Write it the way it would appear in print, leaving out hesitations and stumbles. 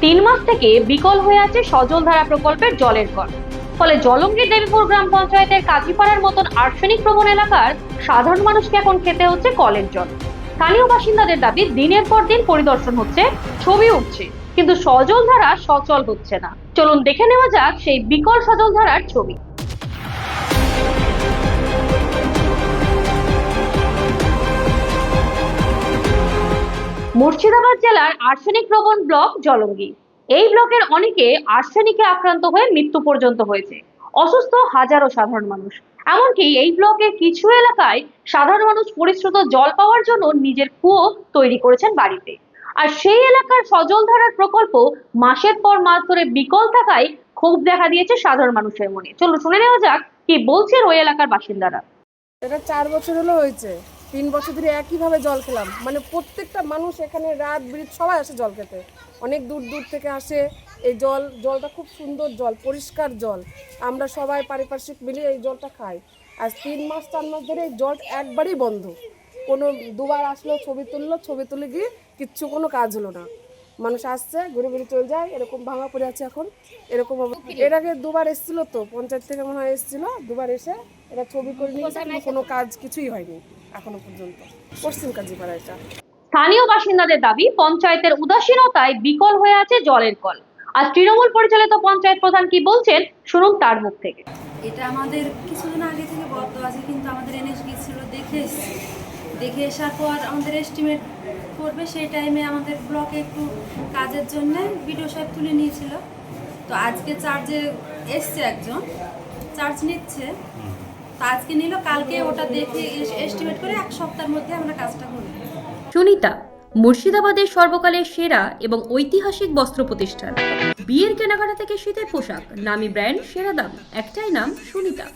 3 মাস থেকে বিকল হয়ে আছে সজলধারা প্রকল্পের জলের কল। ফলে জলঙ্গির দেবীপুর গ্রাম পঞ্চায়েতের কাজীপাড়ার মতন আর্সেনিক প্রবণ এলাকার সাধারণ মানুষকে এখন খেতে হচ্ছে কলের জল। স্থানীয় বাসিন্দাদের দাবি, দিনের পর দিন পরিদর্শন হচ্ছে, ছবি উঠছে, কিন্তু সজলধারা সচল হচ্ছে না। চলুন দেখে নেওয়া যাক সেই বিকল সজলধারার ছবি। মুর্শিদাবাদ জেলার আর্সেনিক প্রবণ ব্লক জলঙ্গি। এই ব্লকের অনেকে আর্সেনিকে আক্রান্ত হয়ে মৃত্যু পর্যন্ত হয়েছে। অসুস্থ হাজারো সাধারণ মানুষ। এমনকি এই ব্লকের কিছু এলাকায় সাধারণ মানুষ পরিশ্রুত জল পাওয়ার জন্য নিজের কুয়ো তৈরি করেছেন বাড়িতে। আর সেই এলাকার সজলধারার প্রকল্প মাসের পর মাস ধরে বিকল থাকায় ক্ষোভ দেখা দিয়েছে সাধারণ মানুষের মনে। চলুন শুনে নেওয়া যাক কি বলছেন ওই এলাকার বাসিন্দারা। এটা 4 বছর হলো হয়েছে। 3 বছর ধরে একইভাবে জল খেলাম। মানে প্রত্যেকটা মানুষ এখানে রাত বিরিত সবাই আসে জল খেতে, অনেক দূর দূর থেকে আসে। এই জলটা খুব সুন্দর জল, পরিষ্কার জল। আমরা সবাই পারিপার্শ্বিক মিলে এই জলটা খাই। আজ 3 মাস 4 মাস ধরে এই জল একবারই বন্ধ। কোনো দুবার আসলো, ছবি তুলে গিয়ে কিচ্ছু কোনো কাজ হলো না। মানুষ আসছে, ঘুরে ঘুরে চলে যায়, এরকম ভাঙা পড়ে আছে এখন। এরকম এর আগে দুবার এসেছিল, তো পঞ্চায়েত থেকে মনে হয় এসেছিল, দুবার এসে এটা ছবি করে নিয়েছে, কিন্তু কোনো কাজ কিছুই হয়নি এখনো পর্যন্ত। পশ্চিম কাজীপাড়া এটা। স্থানীয় বাসিন্দাদের দাবি, পঞ্চায়েতের উদাসীনতায় বিকল হয়ে আছে জলের কল। আর তৃণমূল পরিচালিত পঞ্চায়েত প্রধান কি বলছেন শুনুন তার মুখ থেকে। এটা আমাদের কিছুদিন আগে থেকে বদ্ধ আছে, কিন্তু আমাদের এনএস গিয়েছিল, দেখে আসার পর আমাদের এস্টিমেট করবে। সেই টাইমে আমাদের ব্লকে একটু কাজের জন্য বিডিও সাহেব তুলে নিয়েছিল। তো আজকে চার্জে এসছে, একজন চার্জ নিচ্ছে, তো আজকে নিল, কালকে ওটা দেখে এস্টিমেট করে 1 সপ্তাহের মধ্যে আমরা কাজটা করব। সুনিতা, মুর্শিদাবাদের সর্বকালের সেরা এবং ঐতিহাসিক বস্ত্র প্রতিষ্ঠান। বিয়ের কেনাকাটা থেকে শীতের পোশাক, নামি ব্র্যান্ড, সেরা দাম, একটাই নাম সুনিতা।